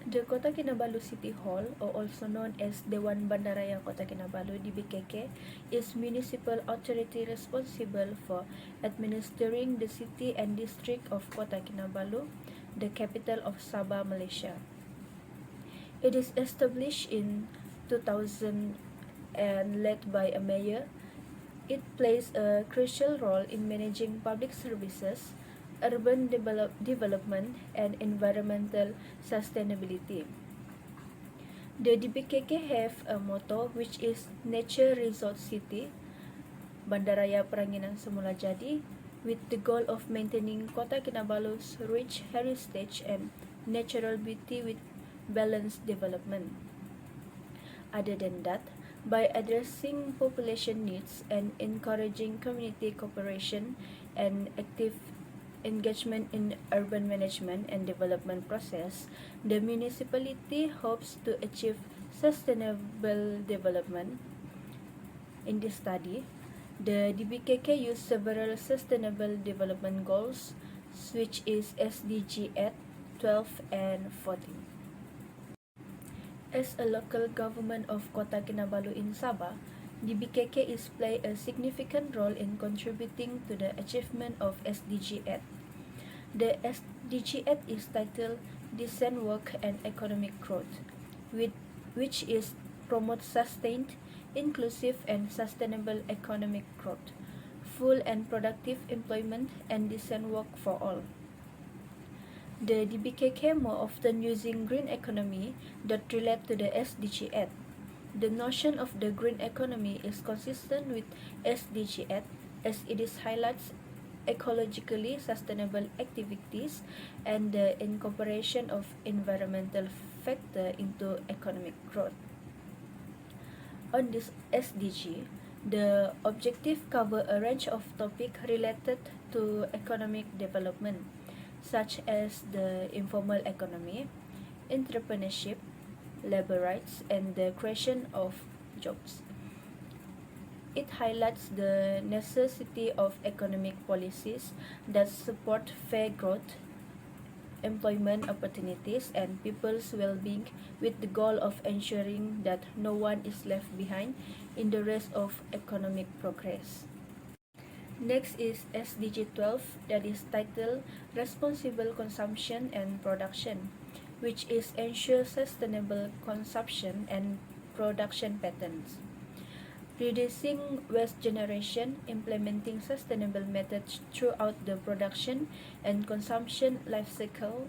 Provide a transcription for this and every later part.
The Kota Kinabalu City Hall, or also known as Dewan Bandaraya Kota Kinabalu (DBKK), is municipal authority responsible for administering the city and district of Kota Kinabalu, the capital of Sabah, Malaysia. It is established in 2000 and led by a mayor. It plays a crucial role in managing public services, urban development, and environmental sustainability. The DBKK have a motto which is Nature Resort City, Bandaraya Peranginan Semula Jadi, with the goal of maintaining Kota Kinabalu's rich heritage and natural beauty with balanced development. Other than that, by addressing population needs and encouraging community cooperation and active engagement in urban management and development process, the municipality hopes to achieve sustainable development. In this study, the DBKK used several sustainable development goals, which is SDG 8, 12, and 14. As a local government of Kota Kinabalu in Sabah, DBKK is play a significant role in contributing to the achievement of SDG 8. The SDG 8 is titled Decent Work and Economic Growth, which is promote sustained, inclusive, and sustainable economic growth, full and productive employment, and decent work for all. The DBKK more often using green economy that relate to the SDG 8. The notion of the green economy is consistent with SDG 8 as it is highlights ecologically sustainable activities and the incorporation of environmental factor into economic growth. On this SDG, the objective cover a range of topics related to economic development, such as the informal economy, entrepreneurship, labor rights, and the creation of jobs. It highlights the necessity of economic policies that support fair growth, employment opportunities, and people's well-being with the goal of ensuring that no one is left behind in the race of economic progress. Next is SDG 12, that is titled Responsible Consumption and Production, which is ensure sustainable consumption and production patterns. Reducing waste generation, implementing sustainable methods throughout the production and consumption life cycle,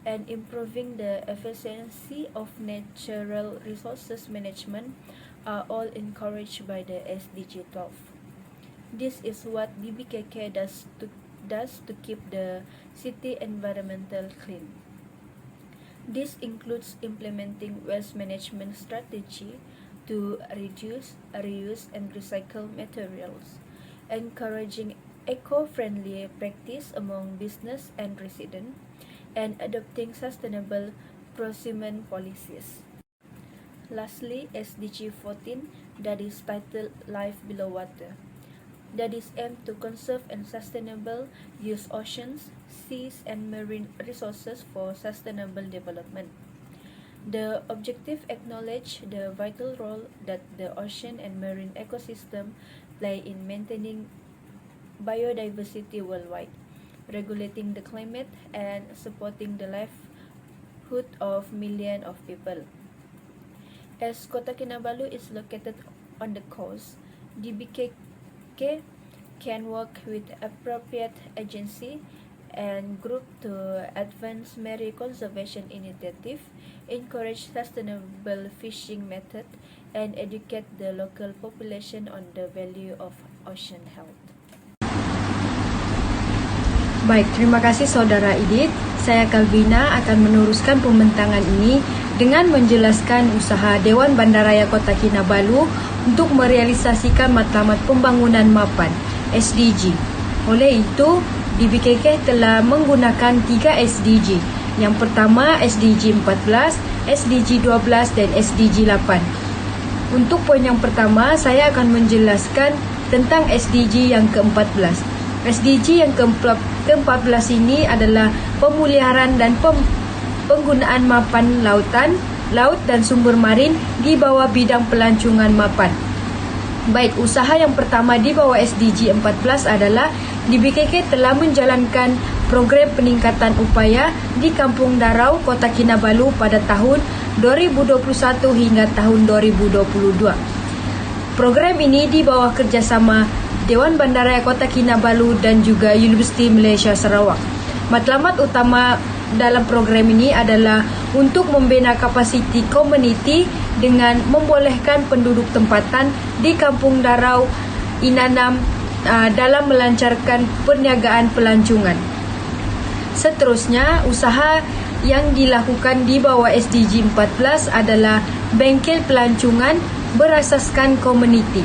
and improving the efficiency of natural resources management are all encouraged by the SDG 12. This is what DBKK does to keep the city environmental clean. This includes implementing waste management strategy to reduce, reuse, and recycle materials, encouraging eco-friendly practice among business and residents, and adopting sustainable procurement policies. Lastly, SDG 14, that is titled Life Below Water, that is aimed to conserve and sustainable use oceans, seas, and marine resources for sustainable development. The objective acknowledge the vital role that the ocean and marine ecosystem play in maintaining biodiversity worldwide, regulating the climate, and supporting the livelihood of millions of people. As Kota Kinabalu is located on the coast, DBKK can work with appropriate agency and group to advance marine conservation initiative, encourage sustainable fishing method, and educate the local population on the value of ocean health. Baik, terima kasih Saudara Idit. Saya Kalvina akan meneruskan pembentangan ini dengan menjelaskan usaha Dewan Bandaraya Kota Kinabalu untuk merealisasikan matlamat pembangunan mapan SDG. Oleh itu, DBKK telah menggunakan 3 SDG. Yang pertama SDG 14, SDG 12 dan SDG 8. Untuk poin yang pertama, saya akan menjelaskan tentang SDG yang ke-14. SDG yang ke-14 ini adalah pemeliharaan dan penggunaan mapan lautan, laut dan sumber marin di bawah bidang pelancongan mapan. Baik, usaha yang pertama di bawah SDG 14 adalah DBKK telah menjalankan program peningkatan upaya di Kampung Darau, Kota Kinabalu pada tahun 2021 hingga tahun 2022. Program ini di bawah kerjasama Dewan Bandaraya Kota Kinabalu dan juga Universiti Malaysia Sarawak. Matlamat utama dalam program ini adalah untuk membina kapasiti komuniti dengan membolehkan penduduk tempatan di Kampung Darau Inanam dalam melancarkan perniagaan pelancongan. Seterusnya, usaha yang dilakukan di bawah SDG 14 adalah bengkel pelancongan berasaskan komuniti.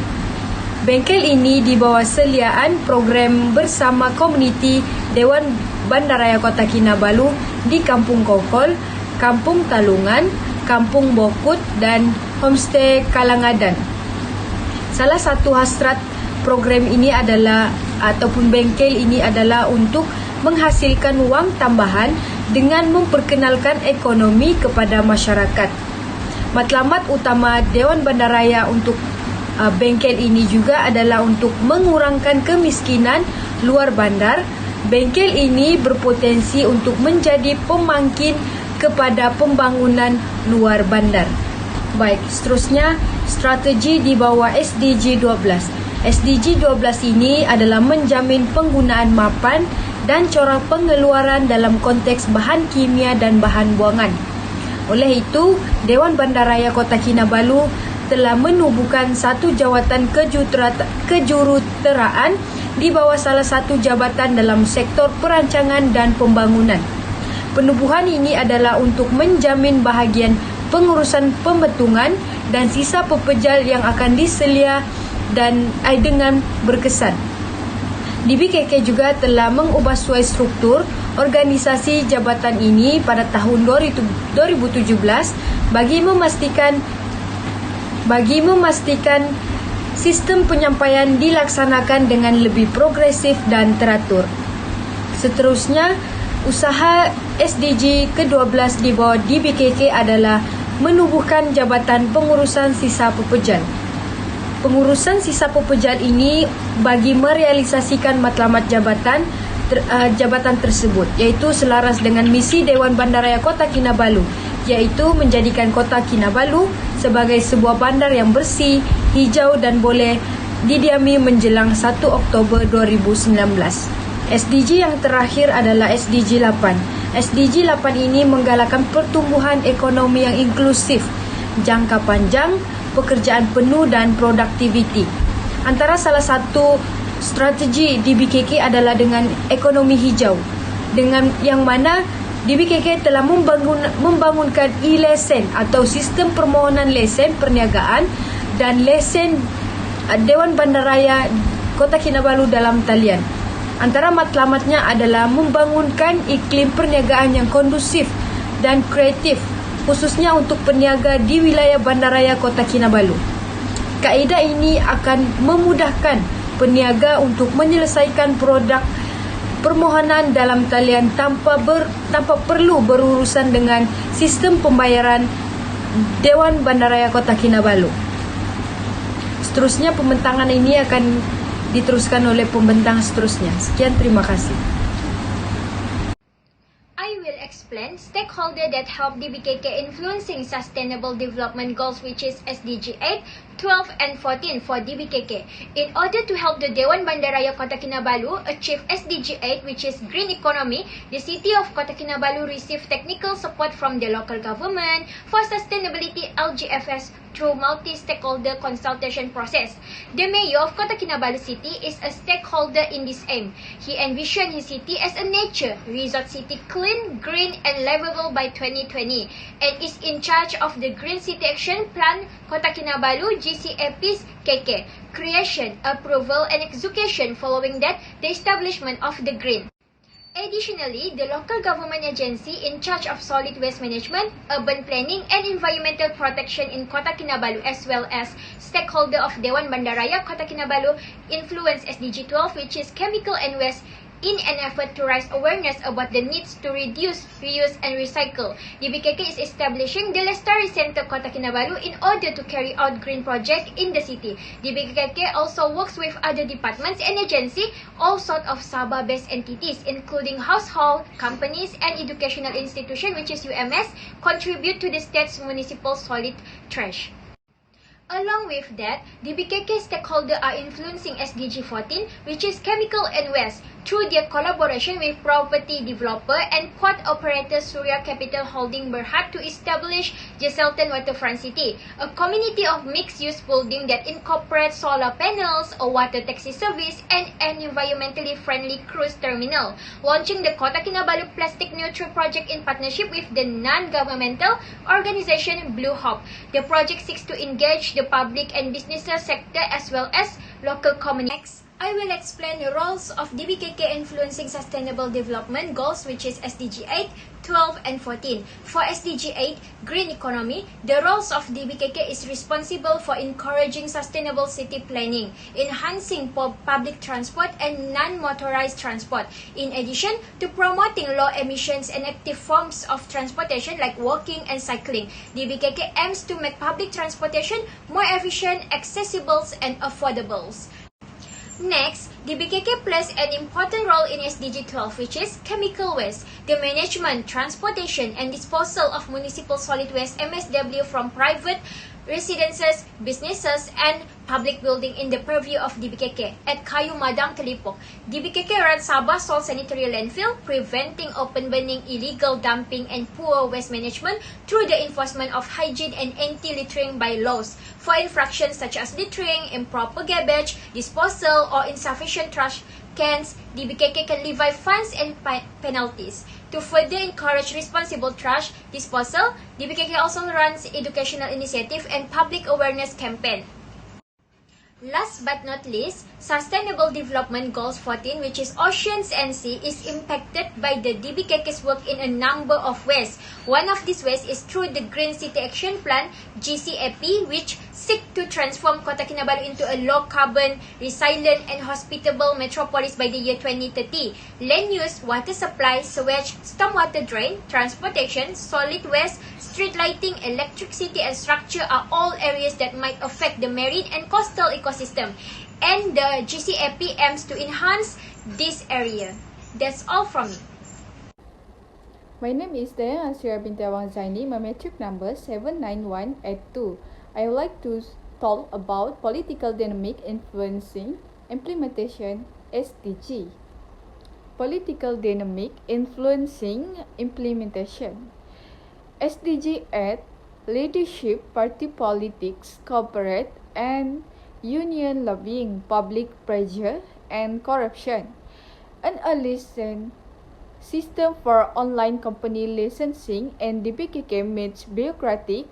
Bengkel ini di bawah seliaan program bersama komuniti Dewan Bandaraya Kota Kinabalu di Kampung Kokol, Kampung Talungan, Kampung Bokut dan Homestay Kalangadan. Salah satu hasrat program ini adalah ataupun bengkel ini adalah untuk menghasilkan wang tambahan dengan memperkenalkan ekonomi kepada masyarakat. Matlamat utama Dewan Bandaraya untuk bengkel ini juga adalah untuk mengurangkan kemiskinan luar bandar. Bengkel ini berpotensi untuk menjadi pemangkin kepada pembangunan luar bandar. Baik, seterusnya strategi di bawah SDG 12. SDG 12 ini adalah menjamin penggunaan mapan dan corak pengeluaran dalam konteks bahan kimia dan bahan buangan. Oleh itu, Dewan Bandaraya Kota Kinabalu telah menubuhkan satu jawatan kejuruteraan di bawah salah satu jabatan dalam sektor perancangan dan pembangunan. Penubuhan ini adalah untuk menjamin bahagian pengurusan pembetungan dan sisa pepejal yang akan diselia dan dengan berkesan. DBKK juga telah mengubah suai struktur organisasi jabatan ini pada tahun 2017 bagi memastikan sistem penyampaian dilaksanakan dengan lebih progresif dan teratur. Seterusnya, usaha SDG ke-12 di bawah DBKK adalah menubuhkan jabatan pengurusan sisa pepejal. Pengurusan sisa pepejal ini bagi merealisasikan matlamat jabatan tersebut, iaitu selaras dengan misi Dewan Bandaraya Kota Kinabalu, iaitu menjadikan Kota Kinabalu sebagai sebuah bandar yang bersih, hijau dan boleh didiami menjelang 1 Oktober 2019. SDG yang terakhir adalah SDG 8. SDG 8 ini menggalakkan pertumbuhan ekonomi yang inklusif, jangka panjang, pekerjaan penuh dan produktiviti. Antara salah satu strategi DBKK adalah dengan ekonomi hijau, dengan yang mana DBKK telah membangunkan e-lesen atau sistem permohonan lesen perniagaan dan lesen Dewan Bandaraya Kota Kinabalu dalam talian. Antara matlamatnya adalah membangunkan iklim perniagaan yang kondusif dan kreatif, khususnya untuk peniaga di wilayah Bandaraya Kota Kinabalu. Kaedah ini akan memudahkan peniaga untuk menyelesaikan produk permohonan dalam talian tanpa perlu berurusan dengan sistem pembayaran Dewan Bandaraya Kota Kinabalu. Seterusnya, pembentangan ini akan diteruskan oleh pembentang seterusnya. Sekian, terima kasih. I will explain stakeholder that help DBKK influencing sustainable development goals, which is SDG 8, 12 and 14 for DBKK. In order to help the Dewan Bandaraya Kota Kinabalu achieve SDG 8, which is green economy, the city of Kota Kinabalu received technical support from the local government for sustainability LGFS through multi-stakeholder consultation process. The mayor of Kota Kinabalu city is a stakeholder in this aim. He envisioned his city as a nature resort city, clean, green and livable by 2020, and is in charge of the Green City Action Plan Kota Kinabalu GCAP's KK, creation, approval and execution, following that the establishment of the green. Additionally, the local government agency in charge of solid waste management, urban planning and environmental protection in Kota Kinabalu, as well as stakeholder of Dewan Bandaraya Kota Kinabalu influence SDG 12, which is chemical and waste In an effort to raise awareness about the needs to reduce, reuse, and recycle, DBKK is establishing the Lestari Center Kota Kinabalu in order to carry out green projects in the city. DBKK also works with other departments and agencies, all sorts of Sabah-based entities, including household, companies, and educational institutions, which is UMS, contribute to the state's municipal solid trash. Along with that, DBKK stakeholders are influencing SDG 14, which is chemical and waste, through their collaboration with property developer and port operator Surya Capital Holding Berhad to establish Jesselton Waterfront City, a community of mixed-use building that incorporates solar panels, a water taxi service, and an environmentally friendly cruise terminal, launching the Kota Kinabalu Plastic Neutral Project in partnership with the non-governmental organization Blue Hope. The project seeks to engage the public and business sector as well as local communities. Next, I will explain the roles of DBKK influencing sustainable development goals, which is SDG 8, 12, and 14. For SDG 8, green economy, the roles of DBKK is responsible for encouraging sustainable city planning, enhancing public transport and non-motorized transport, in addition to promoting low emissions and active forms of transportation like walking and cycling. DBKK aims to make public transportation more efficient, accessible, and affordable. Next, DBKK plays an important role in SDG 12, which is chemical waste, the management, transportation, and disposal of municipal solid waste (MSW) from private residences, businesses, and public building in the purview of DBKK. At Kayu Madang, Telipok, DBKK runs Sabah Sol Sanitary Landfill, preventing open burning, illegal dumping, and poor waste management through the enforcement of hygiene and anti-littering by laws. For infractions such as littering, improper garbage disposal, or insufficient trash cans, DBKK can levy fines and penalties. To further encourage responsible trash disposal, DBKK also runs educational initiative and public awareness campaign. Last but not least, Sustainable Development Goals 14, which is Oceans and Sea, is impacted by the DBKK's work in a number of ways. One of these ways is through the Green City Action Plan, GCAP, which seek to transform Kota Kinabalu into a low-carbon, resilient, and hospitable metropolis by the year 2030. Land use, water supply, sewage, stormwater drain, transportation, solid waste, street lighting, electricity, and structure are all areas that might affect the marine and coastal ecosystem, and the GCAP aims to enhance this area. That's all from me. My name is Dewan binti Awang Zaini, my metric number 79182. I would like to talk about political dynamic influencing implementation SDG. Political dynamic influencing implementation. SDG 8, leadership, party politics, corporate and union lobbying, public pressure, and corruption. An allicent system for online company licensing, and DBKK meets bureaucratic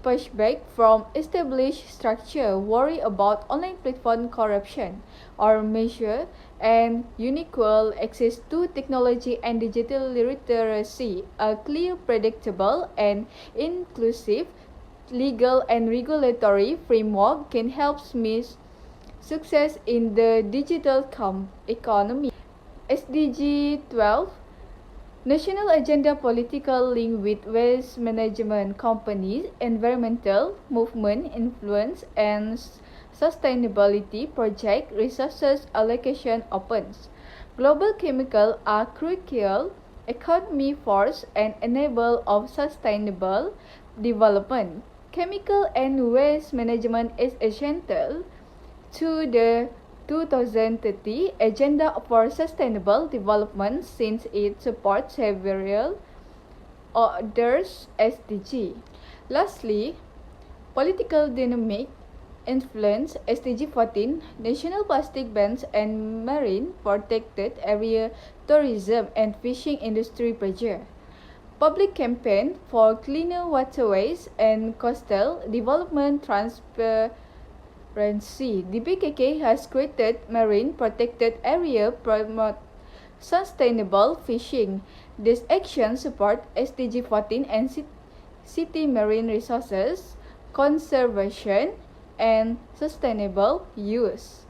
pushback from established structure, worry about online platform corruption, or measure and unequal access to technology and digital literacy. A clear, predictable, and inclusive legal and regulatory framework can help Smith success in the digital economy. SDG 12, National Agenda Political Link with Waste Management Companies, Environmental Movement Influence, and Sustainability Project Resources Allocation Opens. Global chemicals are crucial economy force and enable of sustainable development. Chemical and waste management is essential to the 2030 Agenda for Sustainable Development since it supports several others SDG. Lastly, political dynamic influence SDG 14, national plastic bans and marine protected area tourism and fishing industry pressure. Public campaign for cleaner waterways and coastal development transparency. DBKK has created marine protected area promote sustainable fishing. This action support SDG 14 and city marine resources conservation and sustainable use.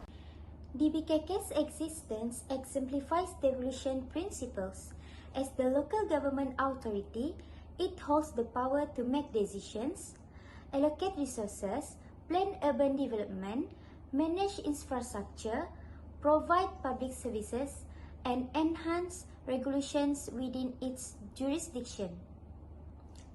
DBKK's existence exemplifies devolution principles. As the local government authority, it holds the power to make decisions, allocate resources, plan urban development, manage infrastructure, provide public services, and enhance regulations within its jurisdiction.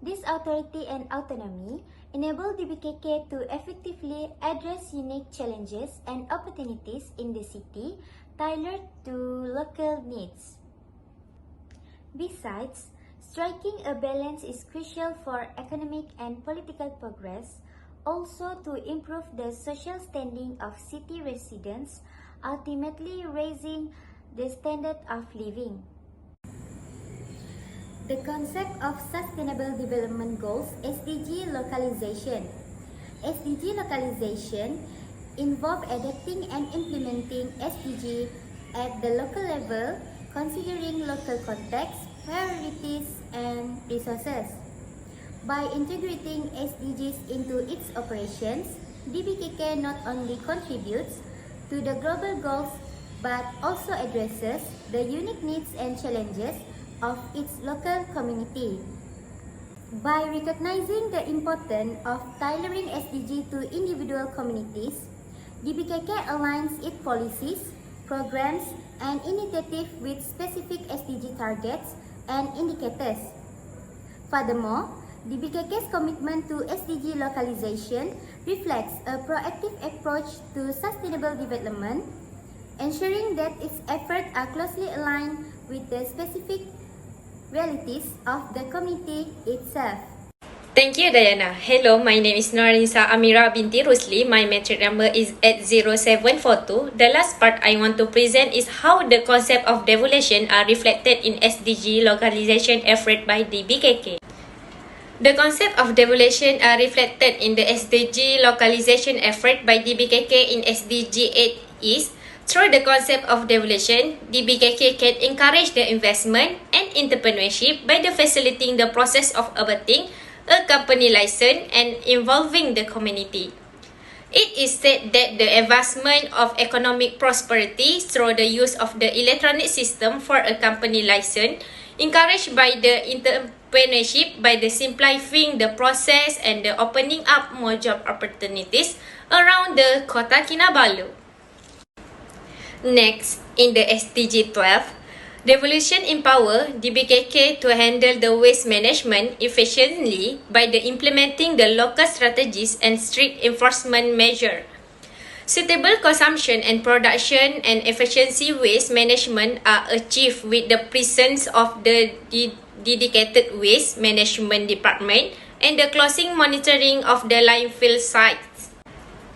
This authority and autonomy enable DBKK to effectively address unique challenges and opportunities in the city tailored to local needs. Besides, striking a balance is crucial for economic and political progress, also to improve the social standing of city residents, ultimately raising the standard of living. The concept of Sustainable Development Goals (SDG) localization. SDG localization involves adapting and implementing SDG at the local level, considering local context, priorities, and resources. By integrating SDGs into its operations, DBKK not only contributes to the global goals but also addresses the unique needs and challenges of its local community. By recognizing the importance of tailoring SDG to individual communities, DBKK aligns its policies, programs, and initiatives with specific SDG targets and indicators. Furthermore, DBKK's commitment to SDG localization reflects a proactive approach to sustainable development, ensuring that its efforts are closely aligned with the specific realities of the community itself. Thank you, Diana. Hello, my name is Norinsa Amira binti Rusli. My metric number is 80742. The last part I want to present is how the concept of devolution are reflected in SDG localization effort by DBKK. The concept of devolution are reflected in the SDG localization effort by DBKK in SDG 8 is through the concept of devolution, DBKK can encourage the investment and entrepreneurship by facilitating the process of obtaining a company license and involving the community. It is said that the advancement of economic prosperity through the use of the electronic system for a company license, encouraged by the entrepreneurship by the simplifying the process and the opening up more job opportunities around the Kota Kinabalu. Next, in the SDG 12, devolution empower DBKK to handle the waste management efficiently by implementing the local strategies and strict enforcement measure. Suitable consumption and production and efficiency waste management are achieved with the presence of the dedicated waste management department and the closing monitoring of the landfill sites.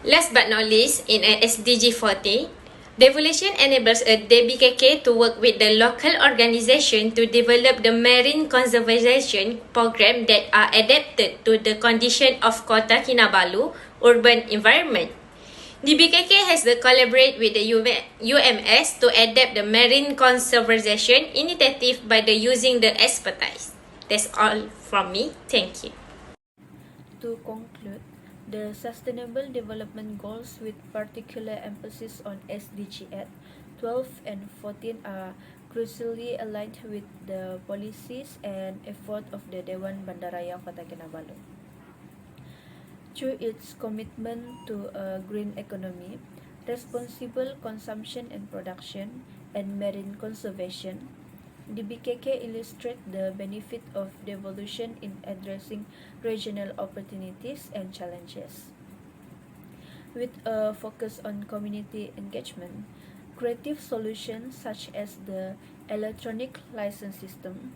Last but not least, in SDG 40, devolution enables a DBKK to work with the local organization to develop the marine conservation program that are adapted to the condition of Kota Kinabalu urban environment. DBKK has to collaborate with the UMS to adapt the marine conservation initiative by using the expertise. That's all from me. Thank you. To conclude, the Sustainable Development Goals with particular emphasis on SDG 8, 12 and 14 are crucially aligned with the policies and effort of the Dewan Bandaraya Kota Kinabalu. Through its commitment to a green economy, responsible consumption and production, and marine conservation, DBKK illustrates the benefit of devolution in addressing regional opportunities and challenges. With a focus on community engagement, creative solutions such as the electronic license system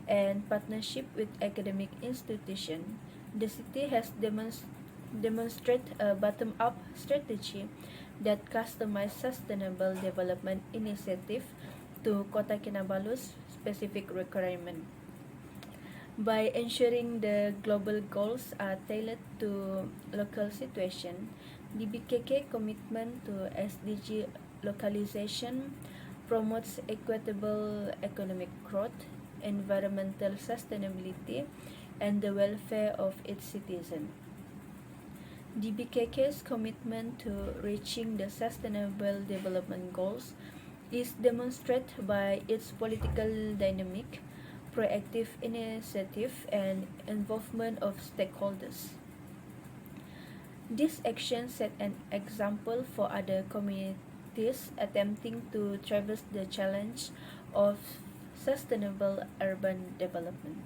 and partnership with academic institutions, the city has demonstrated a bottom-up strategy that customizes sustainable development initiative to Kota Kinabalu's specific requirement. By ensuring the global goals are tailored to local situation, DBKK commitment to SDG localization promotes equitable economic growth, environmental sustainability, and the welfare of its citizens. DBKK's commitment to reaching the Sustainable Development Goals is demonstrated by its political dynamic, proactive initiative, and involvement of stakeholders. This action set an example for other communities attempting to traverse the challenge of sustainable urban development.